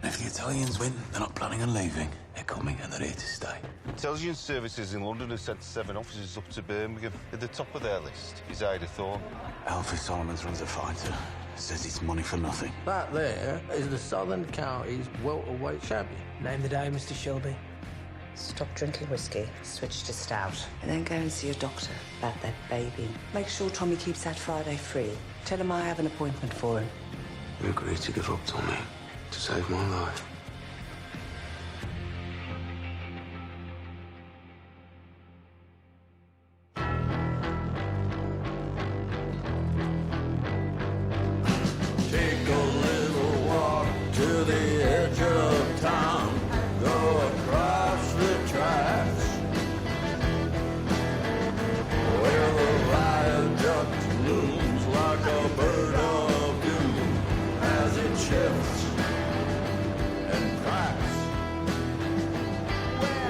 If the Italians win, they're not planning on leaving. They're coming and they're here to stay. Intelligence services in London have sent 7 officers up to Birmingham. At the top of their list is Ida Thorne. Alfie Solomons runs a fighter. Says it's money for nothing. That there is the Southern Counties welterweight champion. Name the day, Mr. Shelby. Stop drinking whiskey, switch to stout, and then go and see your doctor about that baby. Make sure Tommy keeps that Friday free. Tell him I have an appointment for him. You agreed to give up Tommy to save my life. Take a little walk to the edge of town. Go across the tracks where the viaduct looms like a bird of doom as it shifts and cracks.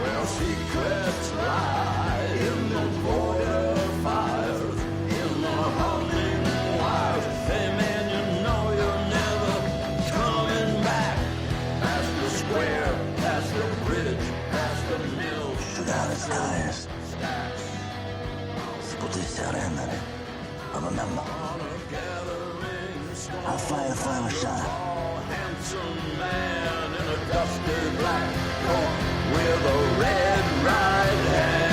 Well, secrets lie in the border fires, in the humming wires. Hey man, you know you're never coming back. Past the square, past the bridge, past the mill. Without its tires. Si potessi arrendere, ma remember, I'll fire the final shot. Handsome man in a dusty black coat with a red right hand.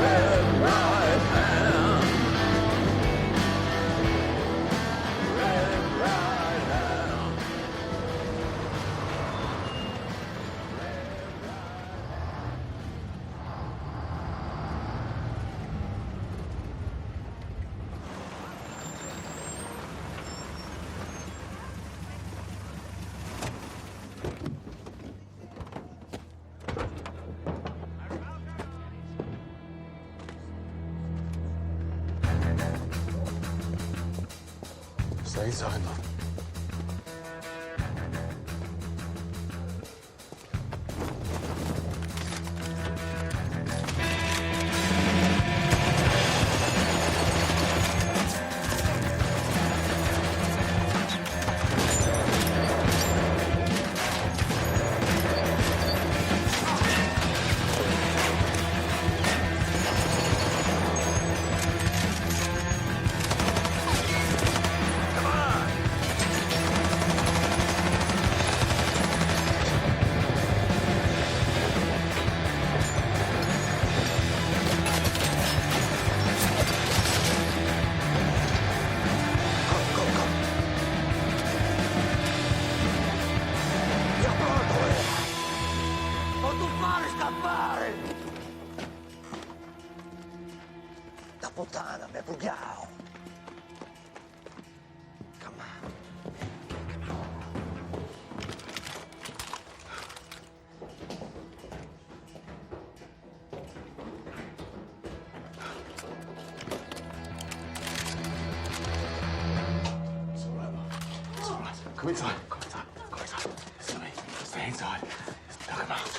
Red right hand. Red right hand. Stay inside, love. Da puttana, mi pugao. Come on. It's all right, love. It's all right. Come inside. Come inside. Come inside. Listen to me. Stay inside. Just knock him out.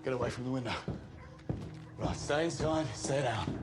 Get away from the window. Right, stay inside, stay down.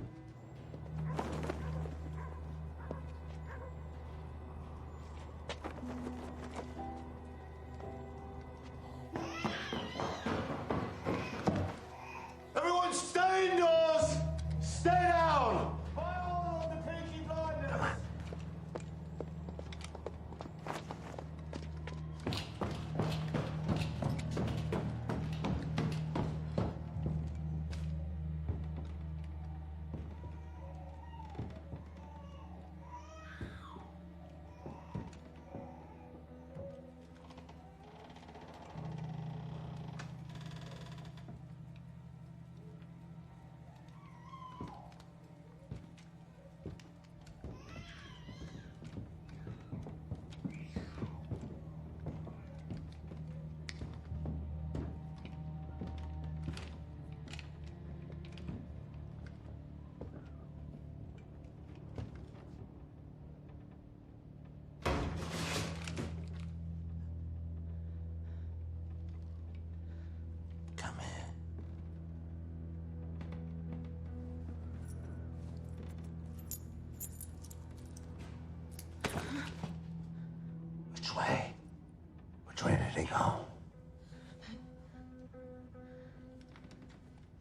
No.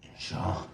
You sure?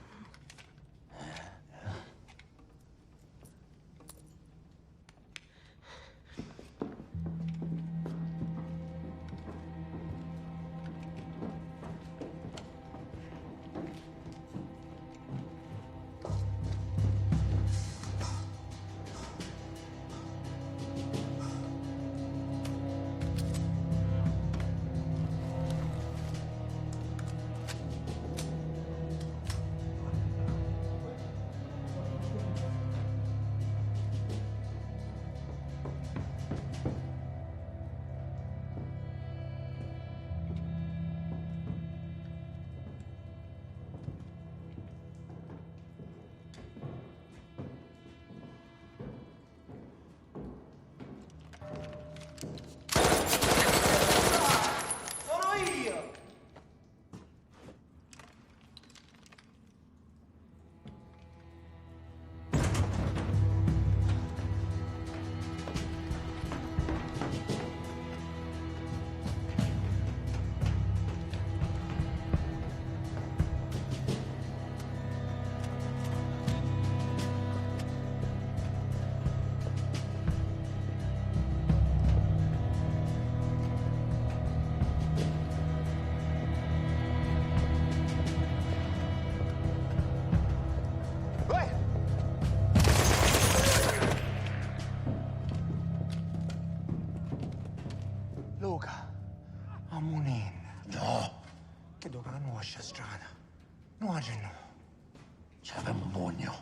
Luca, ammunin. No, Che dovrà nuoce strana. Nuoce no. ci avevamo bisogno.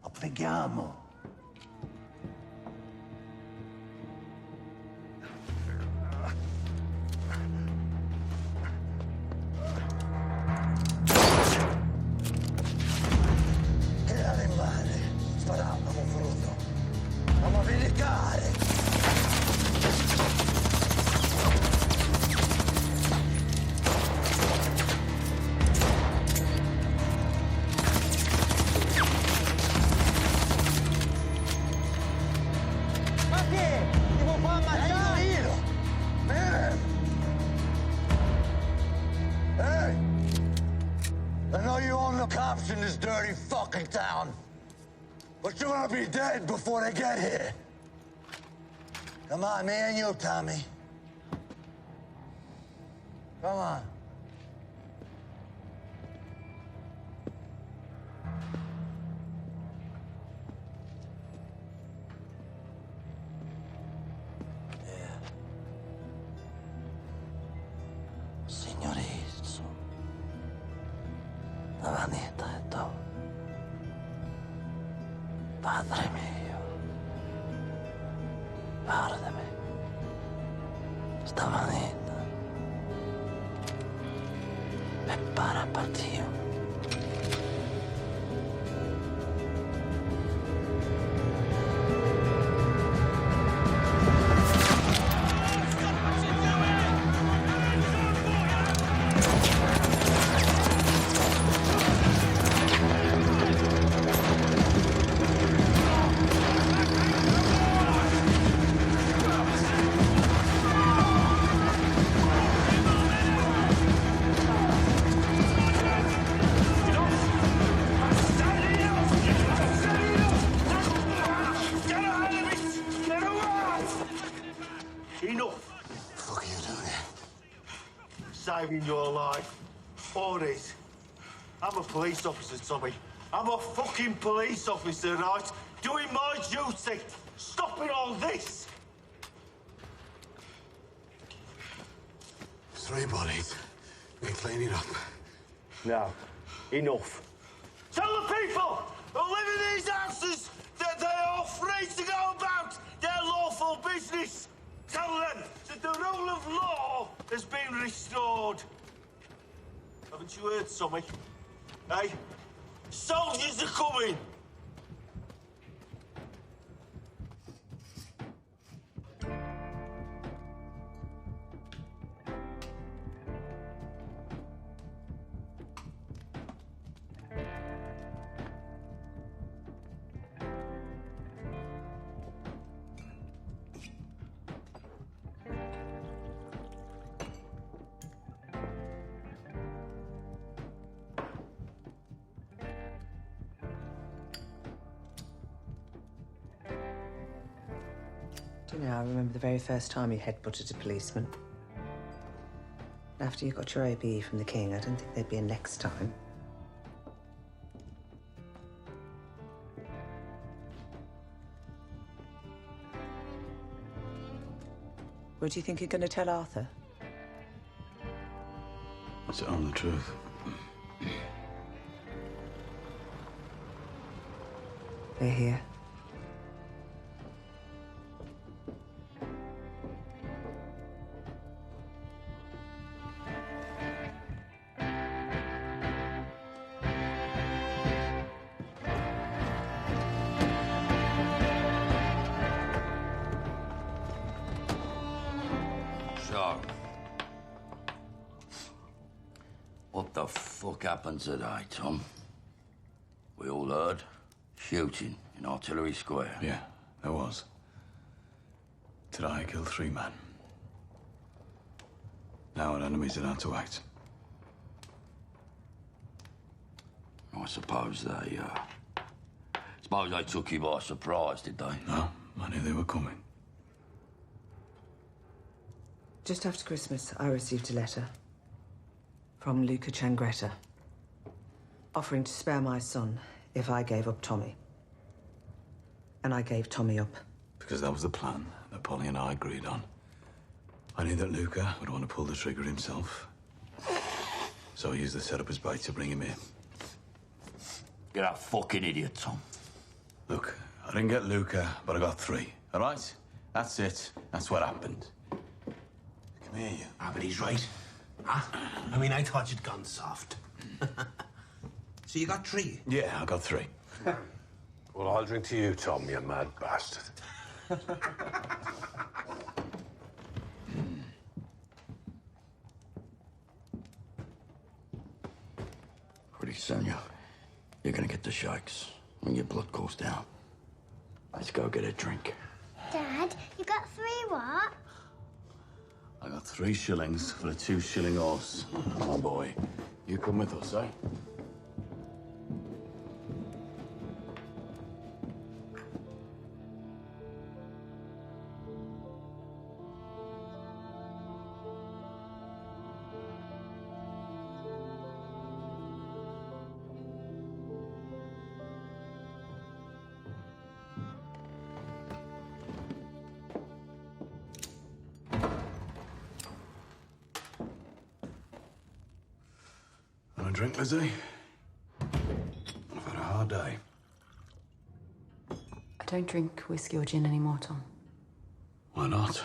Lo preghiamo. Che animale! Sparavamo frutto. Andiamo a vendicare! Hey! I know you own the cops in this dirty fucking town, but you're gonna be dead before they get here. Come on, me and you, Tommy. Come on. Signorizzo. La vanità è tu. Padre mio. Guardami. Sta manetta. E para partire. Enough. What are you doing here? Saving your life. All this. I'm a police officer, Tommy. I'm a fucking police officer, right? Doing my duty. Stopping all this. 3 bodies. We're cleaning up. No. Enough. Tell the people who live in these houses that they are free to go about their lawful business. Tell them that the rule of law has been restored. Haven't you heard, Tommy? Hey? Soldiers are coming! Do you know, I remember the very first time you headbutted a policeman. After you got your ABE from the King, I don't think there'd be a next time. What do you think you're going to tell Arthur? What's it on the truth? They're here. So, what the fuck happened today, Tom? We all heard shooting in Artillery Square. Yeah, there was. Today I killed 3 men. Now our enemies are out to act. I suppose they took you by surprise, did they? No, I knew they were coming. Just after Christmas, I received a letter from Luca Changretta offering to spare my son if I gave up Tommy. And I gave Tommy up. Because that was the plan that Polly and I agreed on. I knew that Luca would want to pull the trigger himself. So I used the setup as bait to bring him in. You're a fucking idiot, Tom. Look, I didn't get Luca, but I got 3. All right? That's it. That's what happened. Come here, you. Ah, but he's right. Huh? I mean, I thought you'd gone soft. So you got 3? Yeah, I got 3. Well, I'll drink to you, Tom, you mad bastard. Pretty soon, you're gonna get the shakes when your blood goes down. Let's go get a drink. Dad, you got 3 what? I got 3 shillings for a 2-shilling horse. My boy, you come with us, eh? Want a drink, Lizzie? I've had a hard day. I don't drink whiskey or gin anymore, Tom. Why not?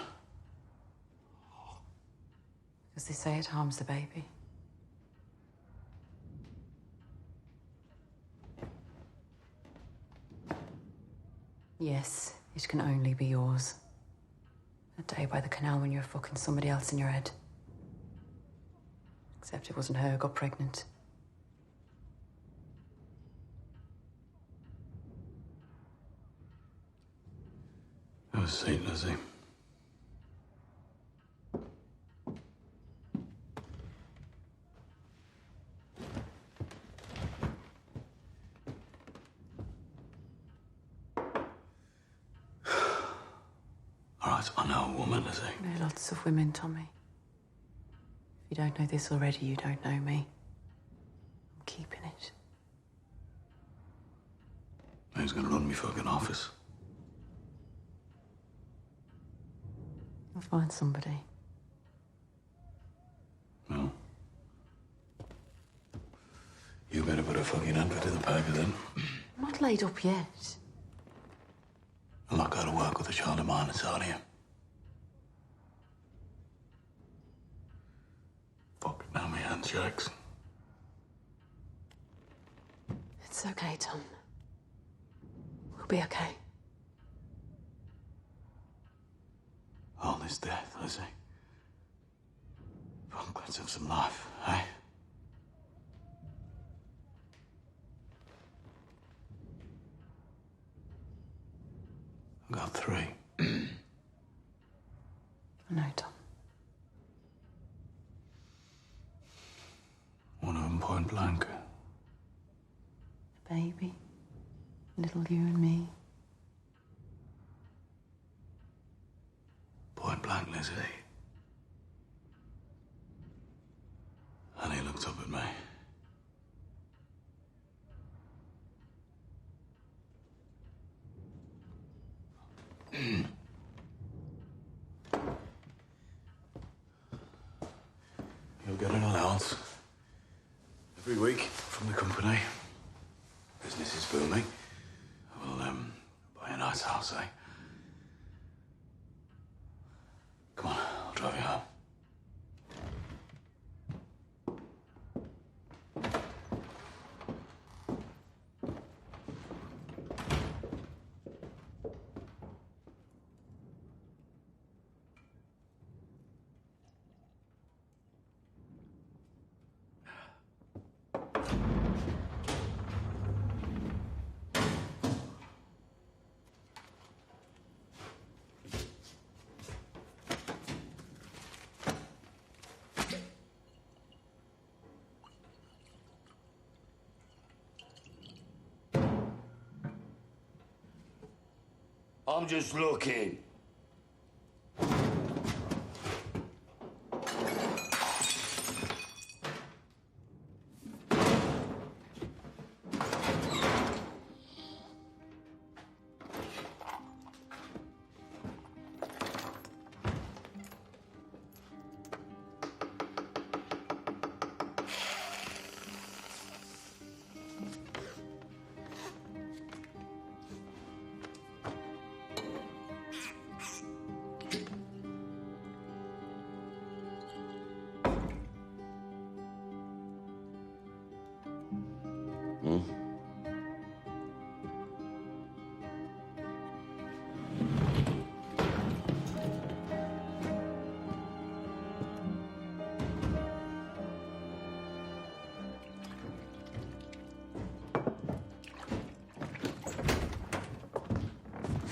Because they say it harms the baby. Yes, it can only be yours. That day by the canal when you were fucking somebody else in your head. Except it wasn't her who got pregnant. Have a seat, Lizzie. All right, I know a woman, Lizzie. I know lots of women, Tommy. If you don't know this already, you don't know me. I'm keeping it. Who's gonna run me fucking office? I'll find somebody. No. You better put a fucking advert in the paper then. I'm not laid up yet. I'm not going to work with a child of mine, I tell you. Fuck, now my hand shakes. It's okay, Tom. We'll be okay. All this death, Lizzie. Fuck, let's have some life, eh? I got 3. I know, Tom. One of them point blank. A baby. Little you and me. me. You'll get an allowance every week from the company. Business is booming. We'll, buy a nice house, eh? Come on, I'll drive you home. I'm just looking.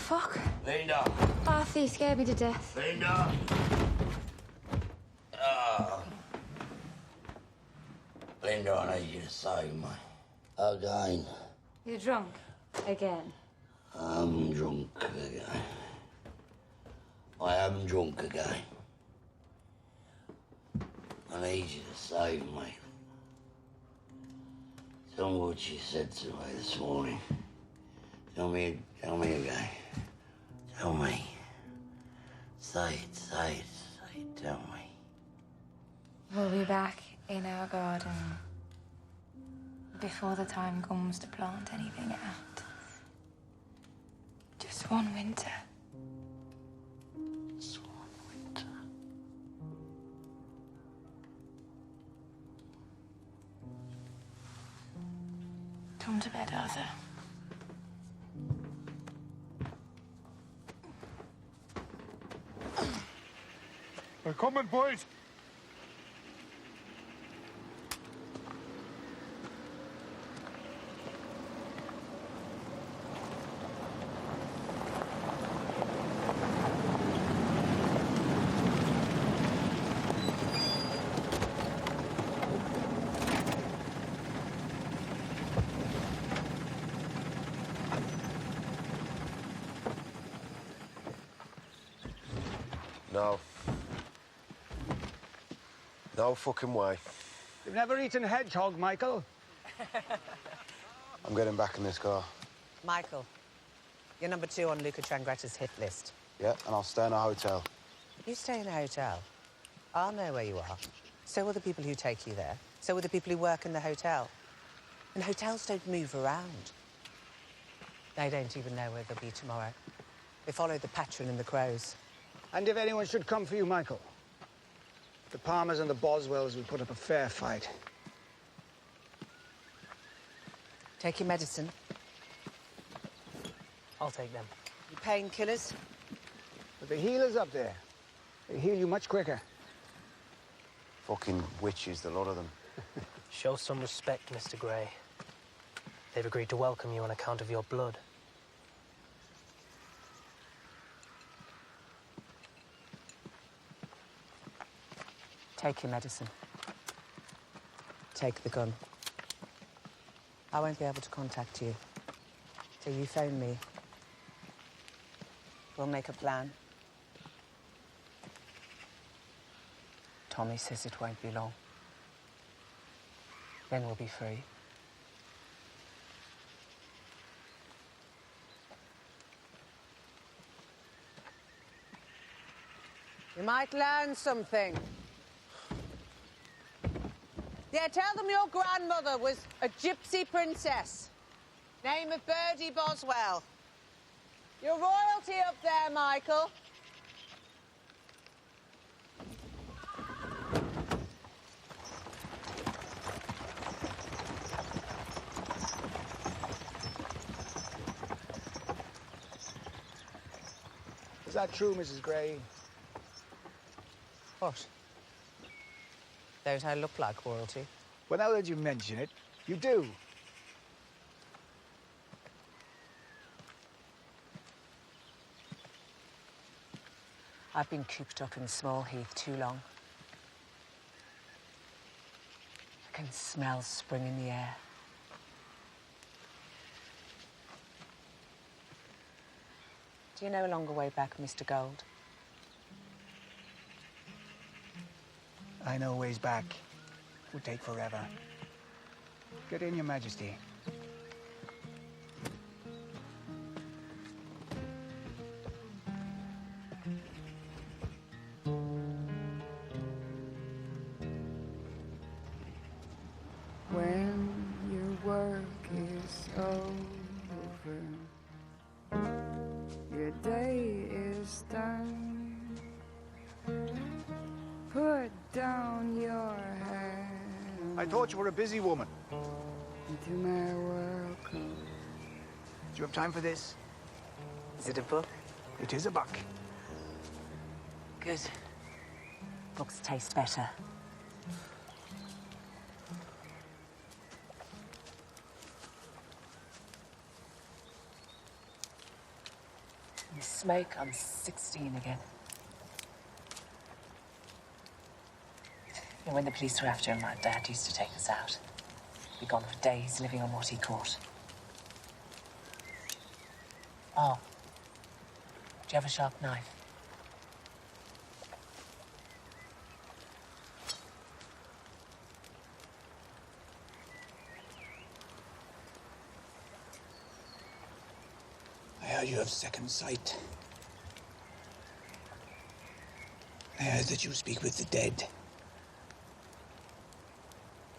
Fuck. Linda! Arthur, you scared me to death. Linda! Linda, I need you to save me. Again. You're drunk. Again. I'm drunk again. I am drunk again. I need you to save me. Tell me what you said to me this morning. Tell me again. Tell me. Say it, tell me. We'll be back in our garden before the time comes to plant anything out. Just one winter. Just one winter. Come to bed, Arthur. They're coming, boys. No. No fucking way. You've never eaten hedgehog, Michael? I'm getting back in this car. Michael, you're number 2 on Luca Changreta's hit list. Yeah, and I'll stay in a hotel. You stay in a hotel. I'll know where you are. So will the people who take you there. So will the people who work in the hotel. And hotels don't move around. They don't even know where they'll be tomorrow. They follow the patron and the crows. And if anyone should come for you, Michael, the Palmers and the Boswells will put up a fair fight. Take your medicine. I'll take them. Your painkillers. But the healers up there, they heal you much quicker. Fucking witches, the lot of them. Show some respect, Mr. Grey. They've agreed to welcome you on account of your blood. Take your medicine. Take the gun. I won't be able to contact you. So you phone me. We'll make a plan. Tommy says it won't be long. Then we'll be free. You might learn something. Yeah, tell them your grandmother was a gypsy princess. Name of Birdie Boswell. You're royalty up there, Michael. Is that true, Mrs. Gray? What? Don't I look like royalty? Well, now that you mention it, you do. I've been cooped up in Small Heath too long. I can smell spring in the air. Do you know a longer way back, Mr. Gold? I know ways back. Would take forever. Get in, Your Majesty. When your work is over, your day is done, put down your head. I thought you were a busy woman. Into my welcome. Do you have time for this? Is it a book? It is a book. Good. Books taste better. You smoke, I'm 16 again. And when the police were after him, my dad used to take us out. Be gone for days, living on what he caught. Oh. Do you have a sharp knife? I heard you have second sight. I heard that you speak with the dead.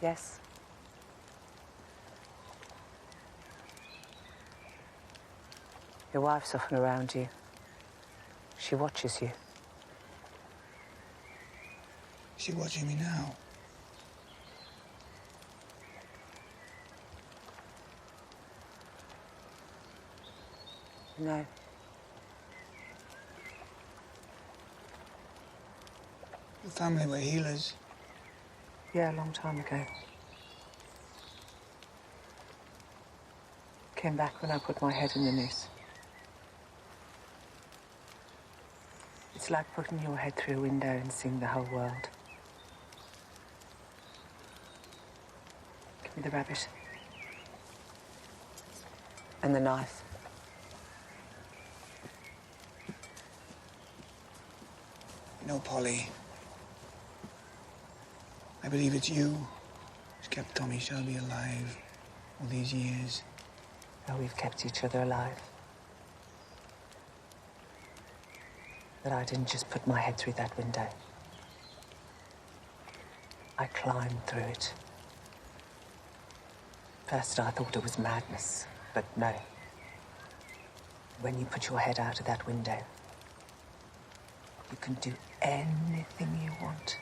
Yes. Your wife's often around you. She watches you. Is she watching me now? No. The family were healers. Yeah, a long time ago. Came back when I put my head in the noose. It's like putting your head through a window and seeing the whole world. Give me the rabbit. And the knife. You know, Polly, I believe it's you who's kept Tommy Shelby alive all these years. Oh, we've kept each other alive. But I didn't just put my head through that window. I climbed through it. First, I thought it was madness, but no. When you put your head out of that window, you can do anything you want.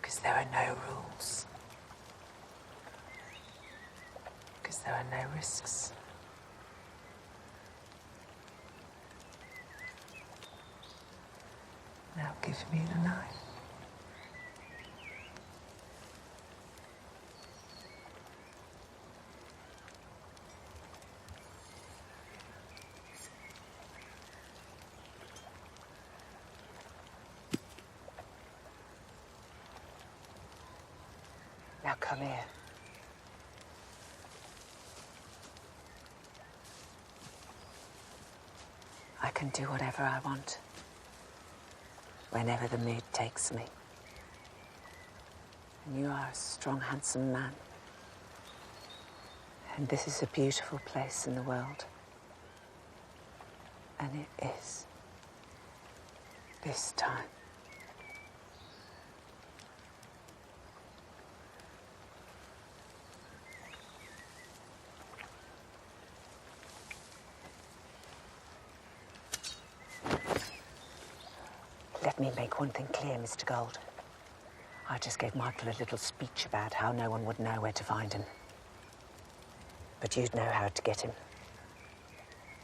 Because there are no rules. Because there are no risks. Now give me the knife. Now come here. I can do whatever I want. Whenever the mood takes me. And you are a strong, handsome man. And this is a beautiful place in the world. And it is. This time. Let me make one thing clear, Mr. Gold. I just gave Michael a little speech about how no one would know where to find him. But you'd know how to get him.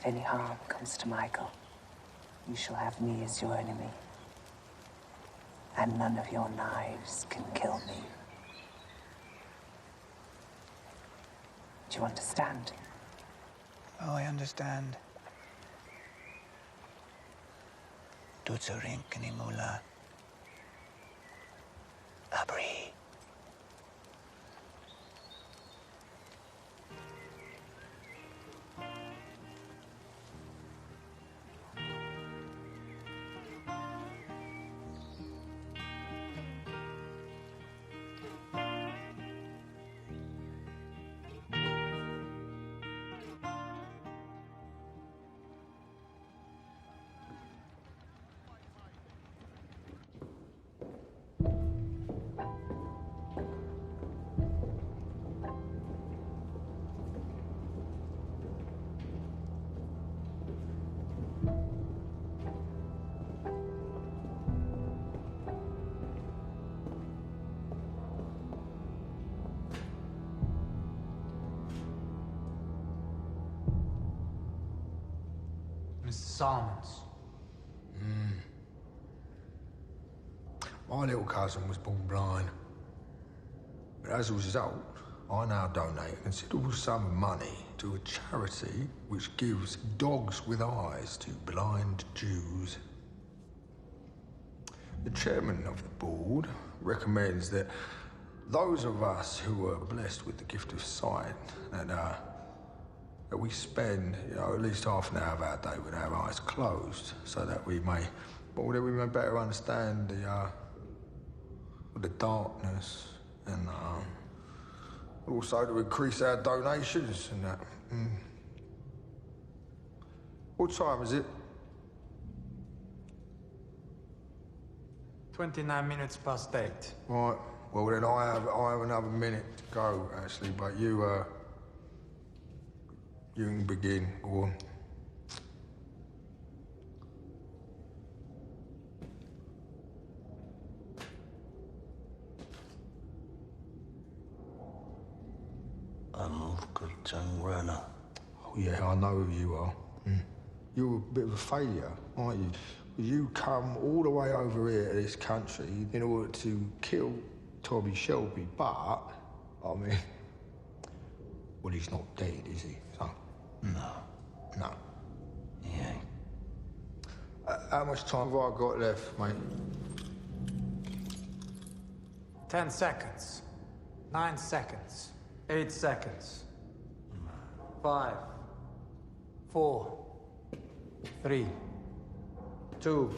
If any harm comes to Michael, you shall have me as your enemy. And none of your knives can kill me. Do you understand? Oh, I understand. Tutsurink ni mula. Abri. Mr. Salmons. My little cousin was born blind. But as a result, I now donate a considerable sum of money to a charity which gives dogs with eyes to blind Jews. The chairman of the board recommends that those of us who are blessed with the gift of sight, that we spend, at least half an hour of our day with our eyes closed, so that we may better understand the darkness, and also to increase our donations and that. What time is it? 29 minutes past 8. Right. Well, then I have another minute to go, actually, but you can begin. Go on. I'm Luca Changrena. Oh, yeah, I know who you are. You're a bit of a failure, aren't you? You come all the way over here to this country in order to kill Tommy Shelby, but, I mean, well, he's not dead, is he? So, no. He ain't. How much time have I got left, mate? 10 seconds. 9 seconds. 8 seconds. 5, 4, 3, 2,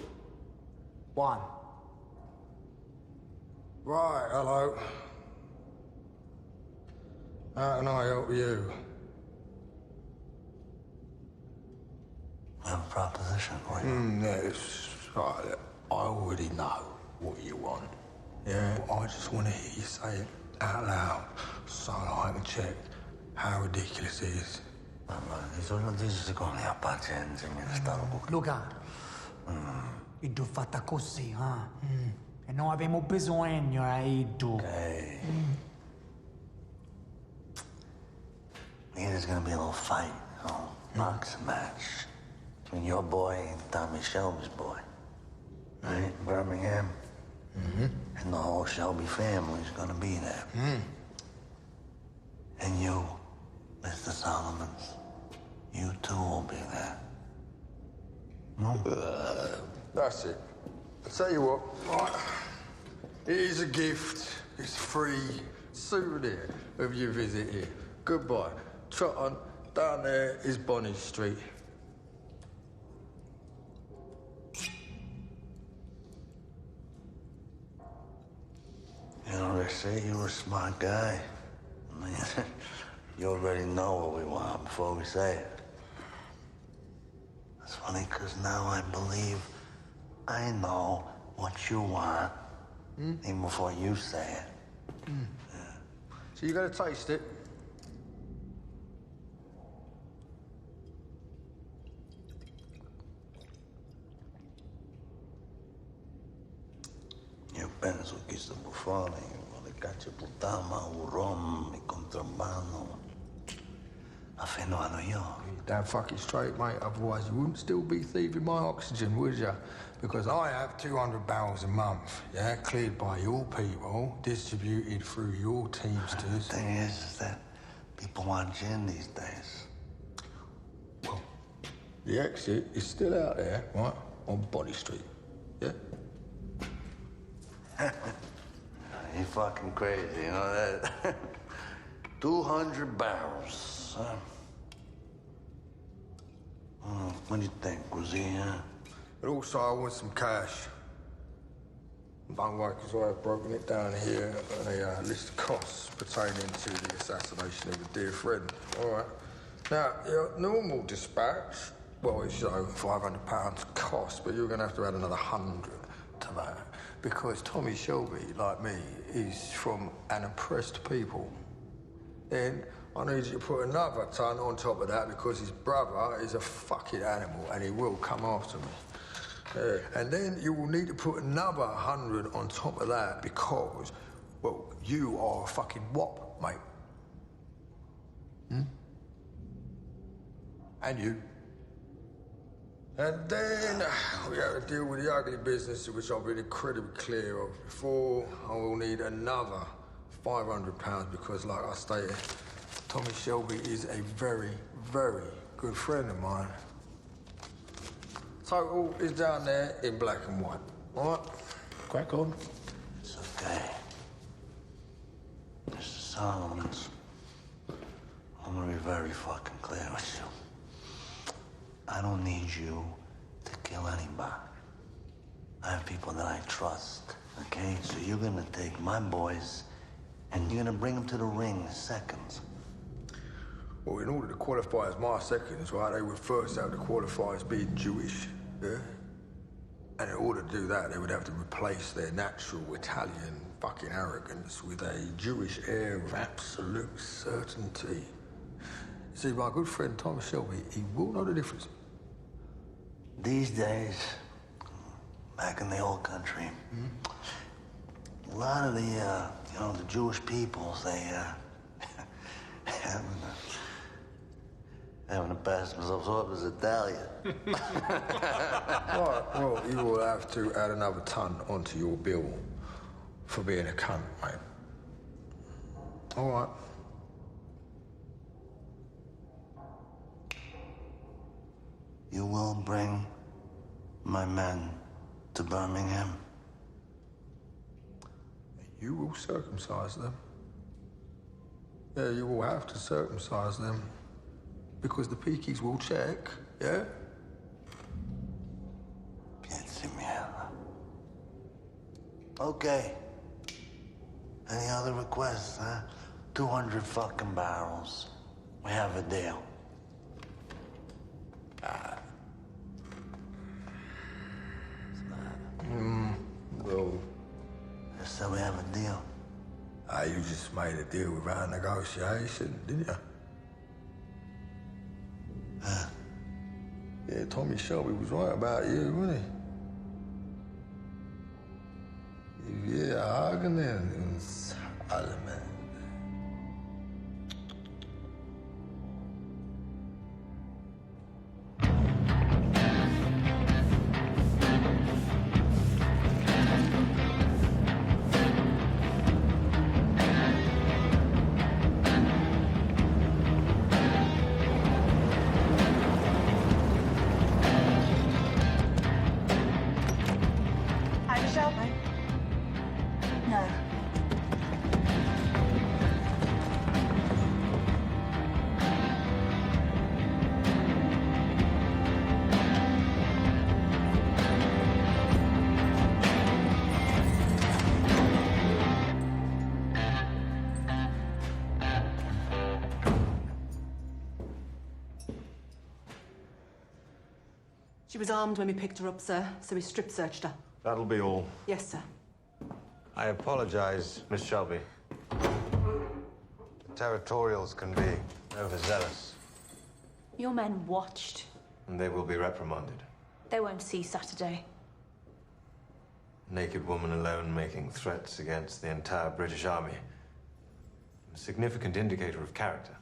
1. Right, hello. How can I help you? I have a proposition for you. Yes, right. I already know what you want. Yeah, I just want to hear you say it out loud so I can check how ridiculous it is. Luca, iddu fatta così, E non abbiamo bisogno, iddu. Okay. There's gonna be a little fight, boxing match between your boy and Tommy Shelby's boy. Right? Birmingham. And the whole Shelby family's gonna be there. And you, Mr. Solomons, you too will be there. That's it. I'll tell you what, right. It is a gift. It's free. Souvenir of your visit here. Goodbye. Trot on. Down there is Bonnie Street. You know, see, you're a smart guy. I mean, you already know what we want before we say it. It's funny, because now I believe I know what you want, even before you say it. So you gotta taste it. Io penso che sto buffone vuole caccia puttana, un rom, e contrabbando. Ma fenomeno io. Damn fucking straight, mate. Otherwise, you wouldn't still be thieving my oxygen, would you? Because I have 200 barrels a month, yeah, cleared by your people, distributed through your teamsters. The thing is that people want gin these days. Well, the exit is still out there, right, on Body Street, yeah? You're fucking crazy, you know that? 200 barrels. What do you think, cuisine? But also, I want some cash. Don't worry, because I have broken it down here on a list of costs pertaining to the assassination of a dear friend. All right. Now, your normal dispatch, well, it's over £500 cost, but you're going to have to add another 100 to that. Because Tommy Shelby, like me, is from an oppressed people. Then I need you to put another ton on top of that because his brother is a fucking animal and he will come after me. And then you will need to put another 100 on top of that because, well, you are a fucking wop, mate. And you. And then we have to deal with the ugly business, which I've been incredibly clear of before. I will need another £500 because, like I stated, Tommy Shelby is a very, very good friend of mine. Total is down there in black and white. All right? Crack on. It's okay. Mr. Solomons, I'm gonna be very fucking clear with you. I don't need you to kill anybody. I have people that I trust, okay? So you're gonna take my boys and you're gonna bring them to the ring in seconds. Well, in order to qualify as my seconds, right, they would first have to qualify as being Jewish, yeah? And in order to do that, they would have to replace their natural Italian fucking arrogance with a Jewish air of absolute certainty. See, my good friend Tom Shelby, he will know the difference. These days, back in the old country, a lot of the, the Jewish peoples, they, having to pass themselves off as Italian. Right, well, you will have to add another ton onto your bill for being a cunt, mate. All right. You will bring my men to Birmingham. You will circumcise them. Yeah, you will have to circumcise them. Because the Peakies will check, yeah? Piensi mierda. Okay. Any other requests, huh? 200 fucking barrels. We have a deal. Well... I said we have a deal. You just made a deal without negotiation, didn't you? Yeah, Tommy Shelby was right about you, wasn't he? Yeah, Hagen and Salman. She was armed when we picked her up, sir, so we strip searched her. That'll be all. Yes, sir. I apologize, Miss Shelby. The territorials can be overzealous, Your men watched. and they will be reprimanded. They won't see Saturday. Naked woman alone making threats against the entire British Army. A significant indicator of character.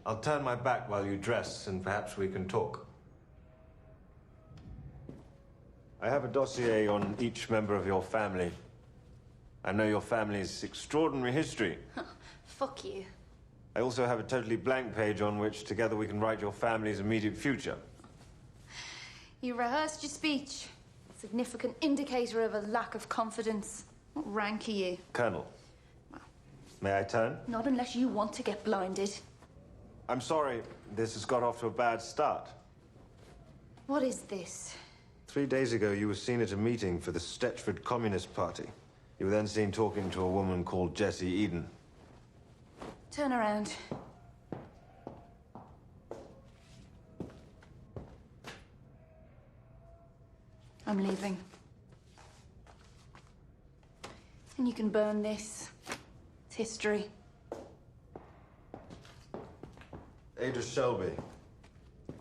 I'll turn my back while you dress, and perhaps we can talk. I have a dossier on each member of your family. I know your family's extraordinary history. Fuck you. I also have a totally blank page on which together we can write your family's immediate future. You rehearsed your speech. Significant indicator of a lack of confidence. What rank are you? Colonel. May I turn? Not unless you want to get blinded. I'm sorry, this has got off to a bad start. What is this? 3 days ago, you were seen at a meeting for the Stetford Communist Party. You were then seen talking to a woman called Jessie Eden. Turn around. I'm leaving. And you can burn this. It's history. Ada Shelby,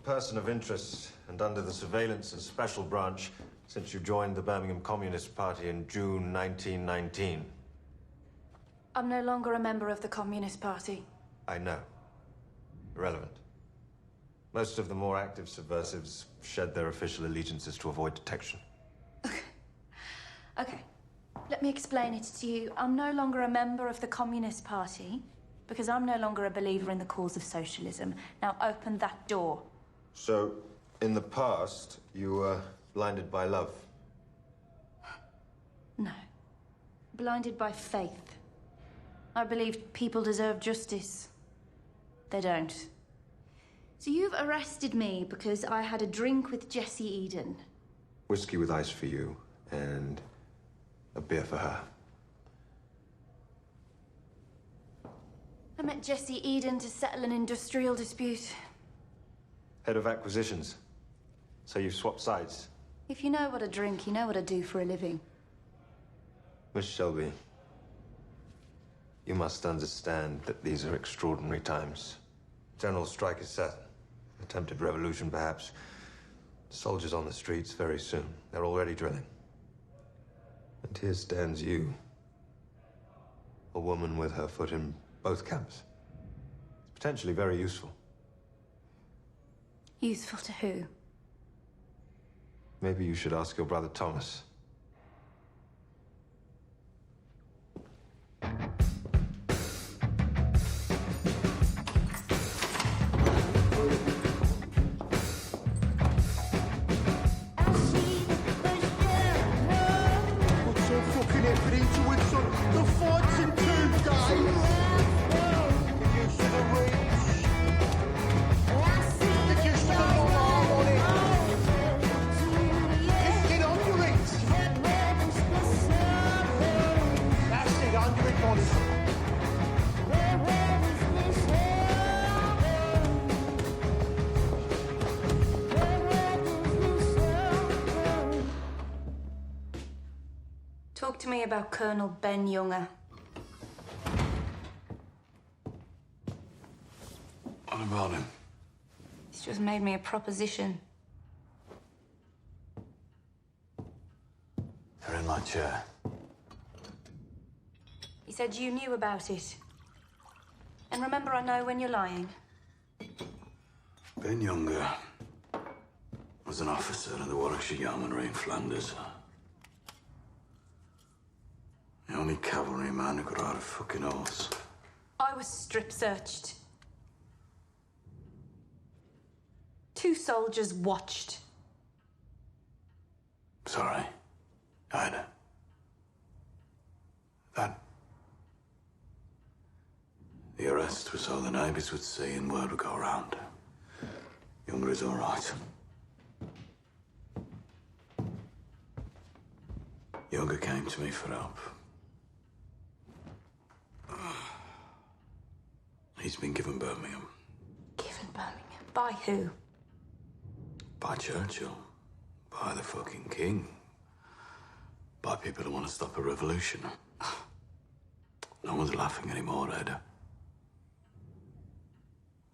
person of interest and under the surveillance and special branch since you joined the Birmingham Communist Party in June 1919. I'm no longer a member of the Communist Party. I know. Irrelevant. Most of the more active subversives shed their official allegiances to avoid detection. Okay, let me explain it to you. I'm no longer a member of the Communist Party because I'm no longer a believer in the cause of socialism. Now open that door. So, in the past, you were blinded by love? No. Blinded by faith. I believed people deserve justice. They don't. So you've arrested me because I had a drink with Jessie Eden. Whiskey with ice for you, and a beer for her. I met Jessie Eden to settle an industrial dispute. Head of acquisitions. So you've swapped sides. If you know what to drink, you know what to do for a living. Miss Shelby, you must understand that these are extraordinary times. General strike is certain. Attempted revolution, perhaps. Soldiers on the streets very soon. They're already drilling. And here stands you. A woman with her foot in both camps. Potentially very useful. Useful to who? Maybe you should ask your brother Thomas. Talk to me about Colonel Ben Younger. What about him? He's just made me a proposition. You're in my chair. He said you knew about it. And remember, I know when you're lying. Ben Younger was an officer in the Warwickshire Yeomanry in Flanders. The only cavalry man who could ride a fucking horse. I was strip searched. 2 soldiers watched. Sorry, Ida. The arrest was so the neighbours would see and word would go around. Younger is all right. Younger came to me for help. He's been given Birmingham. Given Birmingham? By who? By Churchill. By the fucking king. By people who want to stop a revolution. No one's laughing anymore, Ada.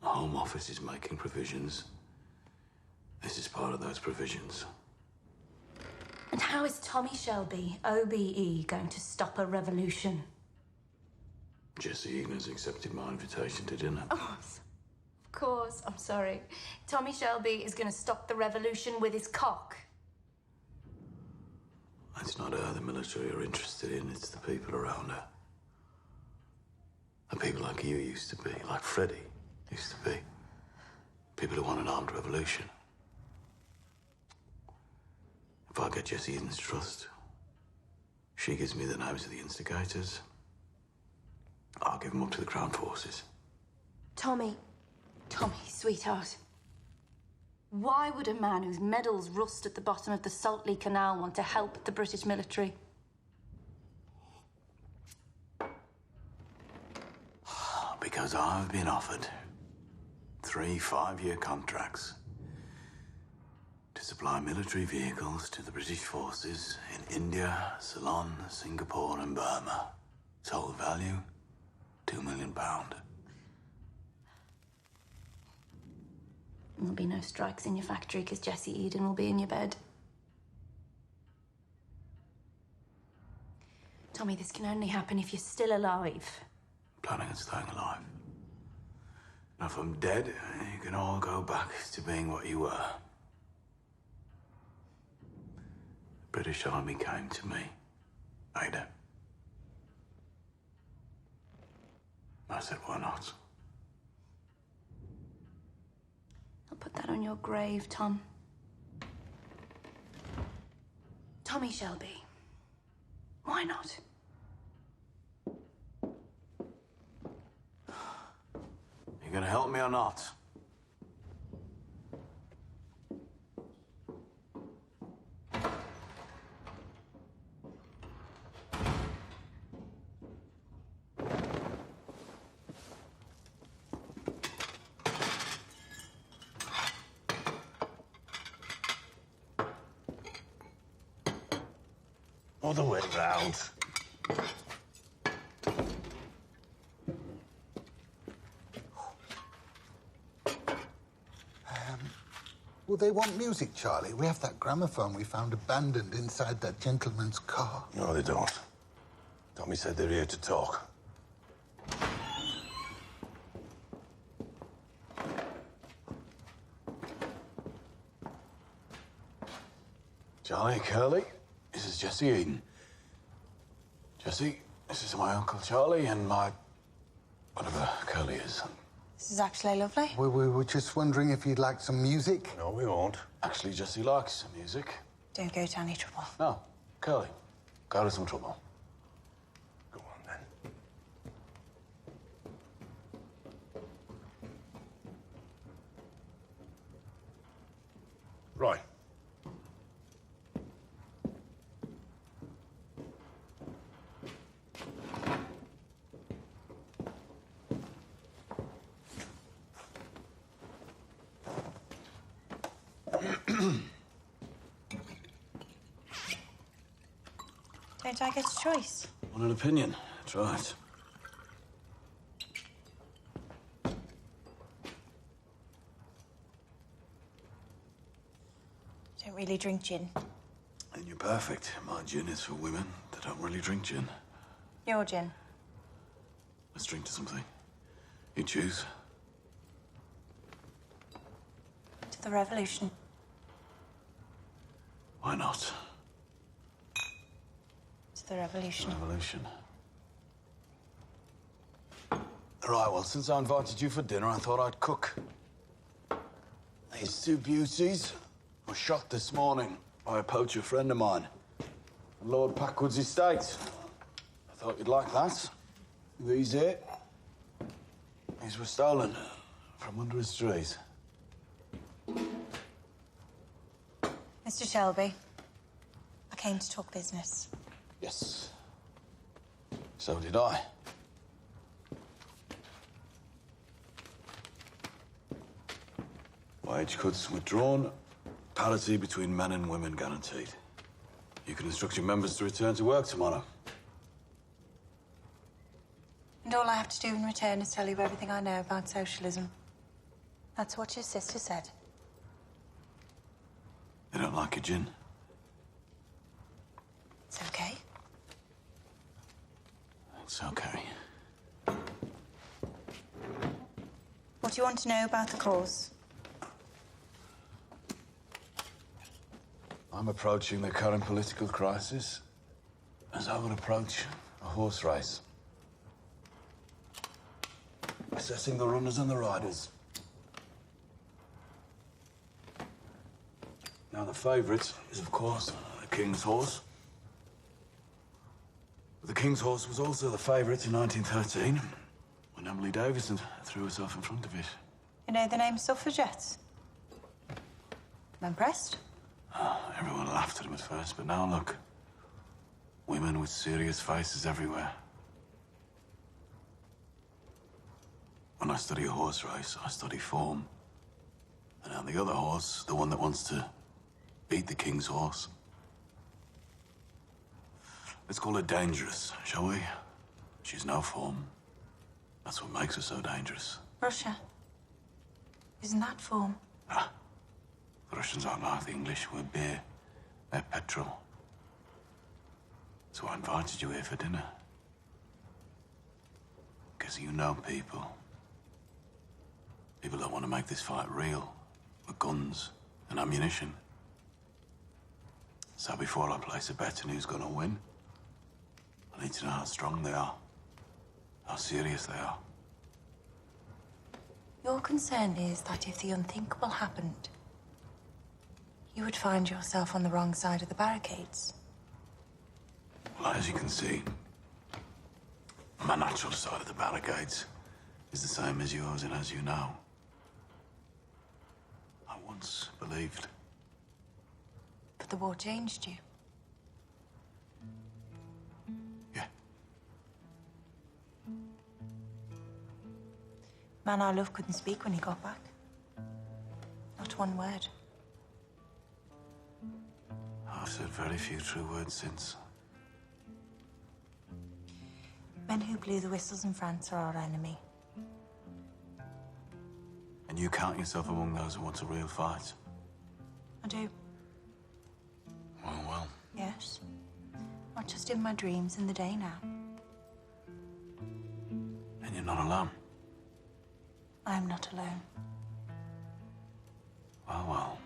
The Home Office is making provisions. This is part of those provisions. And how is Tommy Shelby, OBE, going to stop a revolution? Jesse Egan's accepted my invitation to dinner. Oh, of course. I'm sorry. Tommy Shelby is going to stop the revolution with his cock. It's not her the military are interested in, it's the people around her. The people like you used to be, like Freddie used to be. People who want an armed revolution. If I get Jesse Eden's trust, she gives me the names of the instigators. I'll give them up to the Crown Forces. Tommy, sweetheart. Why would a man whose medals rust at the bottom of the Saltley Canal want to help the British military? Because I've been offered 3 5-year contracts to supply military vehicles to the British forces in India, Ceylon, Singapore, and Burma. Total value, £2 million. There'll be no strikes in your factory because Jesse Eden will be in your bed. Tommy, this can only happen if you're still alive. Planning on staying alive. Now, if I'm dead, you can all go back to being what you were. The British Army came to me, Ada. I said, why not? I'll put that on your grave, Tom. Tommy Shelby. Why not? You gonna help me or not? Other way round. Will they want music, Charlie? We have that gramophone we found abandoned inside that gentleman's car. No, they don't. Tommy said they're here to talk. Charlie, Curly, this is Jesse Eden. Jesse, this is my Uncle Charlie and my... whatever Curly is. This is actually lovely. We were just wondering if you'd like some music. No, we won't. Actually, Jesse likes music. Don't go to any trouble. No, Curly, go to some trouble. Go on, then. Right. Don't I get a choice? Want an opinion? That's right. Don't really drink gin. And you're perfect. My gin is for women that don't really drink gin. Your gin. Let's drink to something. You choose. To the revolution. Why not? To the revolution. Revolution. Right, well, since I invited you for dinner, I thought I'd cook. These two beauties were shot this morning by a poacher friend of mine on Lord Packwood's estate. I thought you'd like that. These here. These were stolen from under his trees. Mr. Shelby, I came to talk business. Yes. So did I. Wage cuts withdrawn. Parity between men and women guaranteed. You can instruct your members to return to work tomorrow. And all I have to do in return is tell you everything I know about socialism. That's what your sister said. You don't like your gin? It's okay. It's okay. What do you want to know about the cause? I'm approaching the current political crisis as I would approach a horse race. Assessing the runners and the riders. Now, the favourite is, of course, the King's Horse. But the King's Horse was also the favourite in 1913, when Emily Davison threw herself in front of it. You know the name Suffragettes? I'm impressed. Everyone laughed at him at first, but now look. Women with serious faces everywhere. When I study a horse race, I study form. And now the other horse, the one that wants to beat the King's Horse. Let's call her dangerous, shall we? She's no form. That's what makes her so dangerous. Russia. Isn't that form? The Russians aren't like the English. We're beer. They're petrol. So I invited you here for dinner. Because you know people. People that want to make this fight real. With guns and ammunition. So before I place a bet on who's gonna win, I need to know how strong they are. How serious they are. Your concern is that if the unthinkable happened, you would find yourself on the wrong side of the barricades. Well, as you can see, my natural side of the barricades is the same as yours, and as you know, I once believed. But the war changed you. Yeah. Man I love couldn't speak when he got back. Not one word. I've said very few true words since. Men who blew the whistles in France are our enemy. And you count yourself among those who want a real fight? I do. Well. Yes. Not just in my dreams, in the day now. And you're not alone? I am not alone. Well.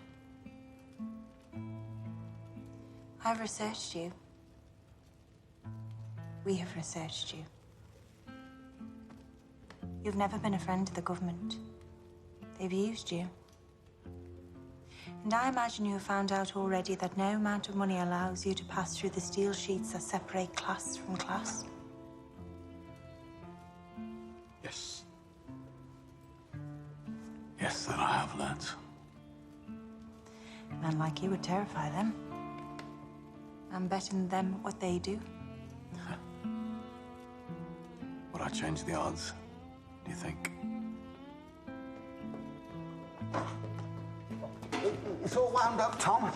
I've researched you. We have researched you. You've never been a friend to the government. They've used you. And I imagine you have found out already that no amount of money allows you to pass through the steel sheets that separate class from class. Yes. Yes, that I have learnt. Men like you would terrify them. I'm betting them what they do. Would I change the odds, do you think? It's all wound up, Tom.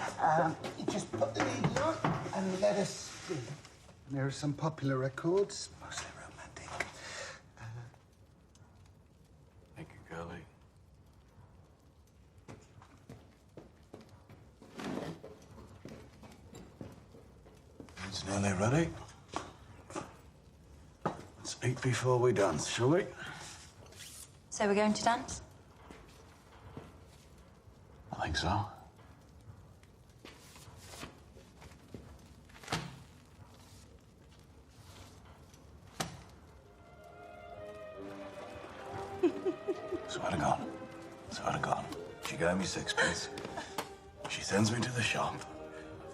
You just put the needle on and let us spin. There are some popular records, mostly romantic. Thank you, girlie. It's nearly ready. Let's eat before we dance, shall we? So we're going to dance? I think so. Swear to God. Swear to God. She gave me sixpence. She sends me to the shop.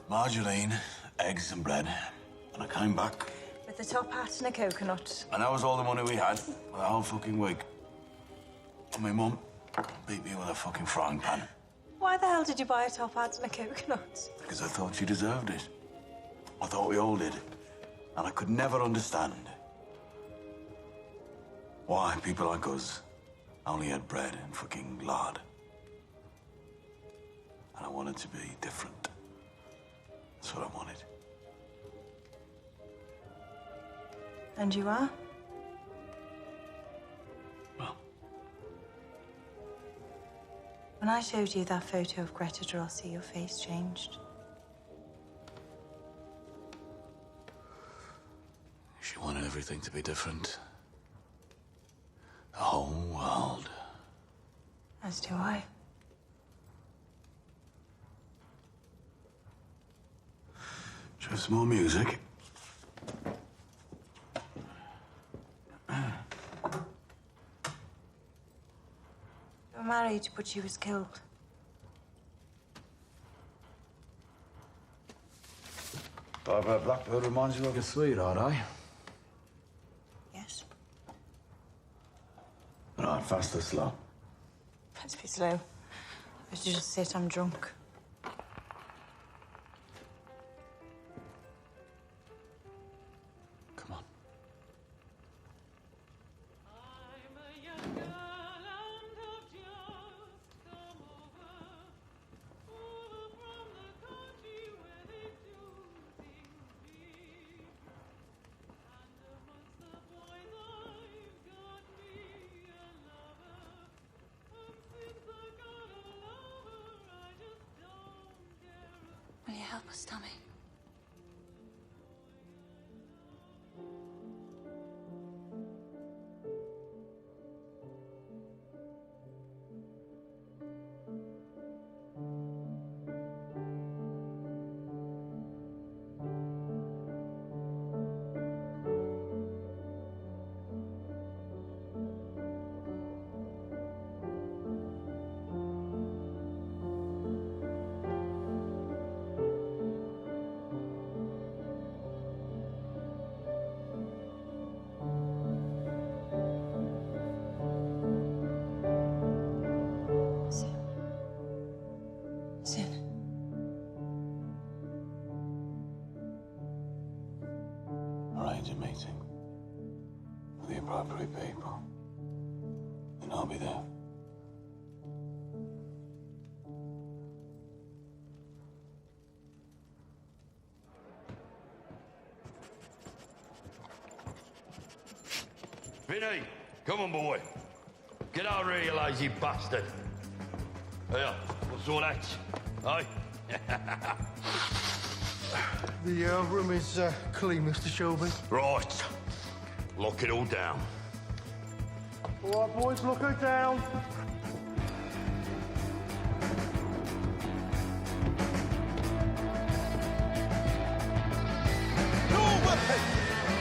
Margarine, eggs and bread. And I came back. With a top hat and a coconut. And that was all the money we had for the whole fucking week. And my mum beat me with a fucking frying pan. Why the hell did you buy a top hat and a coconut? Because I thought she deserved it. I thought we all did. And I could never understand why people like us only had bread and fucking lard. And I wanted to be different. That's what I wanted. And you are? Well. When I showed you that photo of Greta de Rossi, your face changed. She wanted everything to be different. The whole world. As do I. Just more music. You were married, but she was killed. Barbara Blackbird reminds you like a sweetheart, eh? Yes. Right, fast or slow? Let's be slow. I should just sit, I'm drunk. Come on. Will you help us, Tommy? Arrange a meeting with the appropriate people. And I'll be there. Vinny, come on, boy. Get out of here, you lazy bastard. Here, what's all that? Hey? The room is clean, Mr. Shelby. Right. Lock it all down. All right, boys, lock her down. No weapon!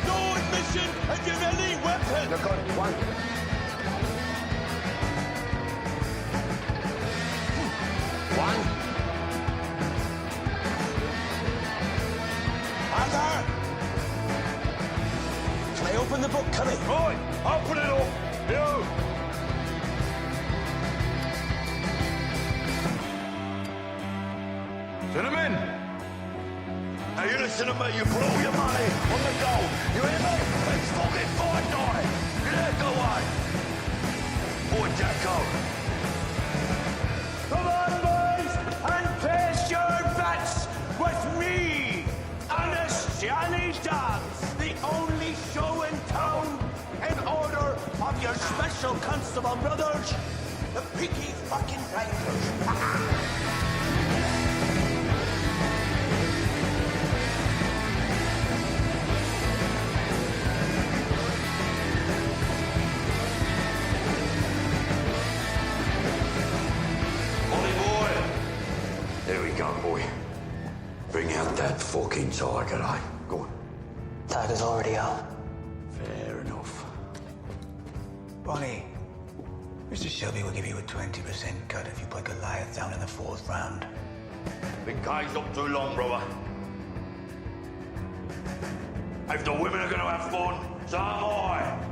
No admission of any weapon! Look on, one. One. Can I open the book, can I? Right, open it up. You. Gentlemen, now you listen to me. You put all your money on the gold. You hear me? It's fucking fight night. Yeah, go on. Boy, Jacko. Come on, boys, and place your bets with me, Honest Johnny Dobbs, the only show in town in order of your special constable brothers, the Peaky-Blinders. There we go, boy. Bring out that fucking tiger, eh? Go on. Tiger's already out. Fair enough. Bonnie, Mr. Shelby will give you a 20% cut if you put Goliath down in the 4th round. Been caged up too long, brother. If the women are gonna have fun, so am I.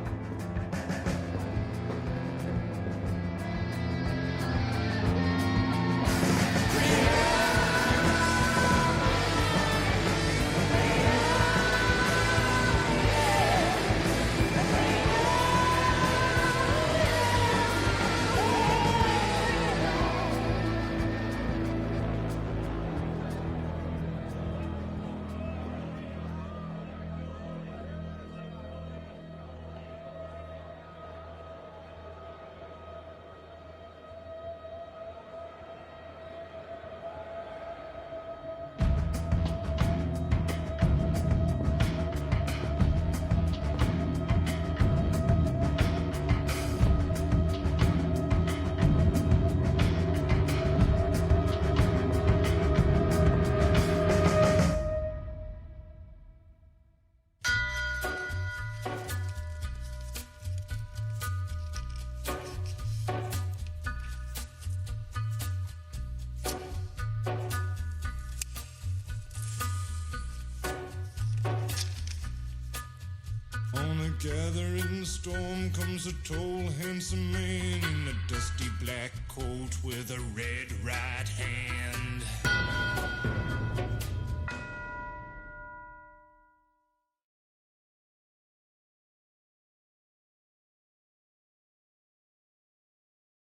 Together in the storm comes a tall, handsome man in a dusty black coat with a red right hand.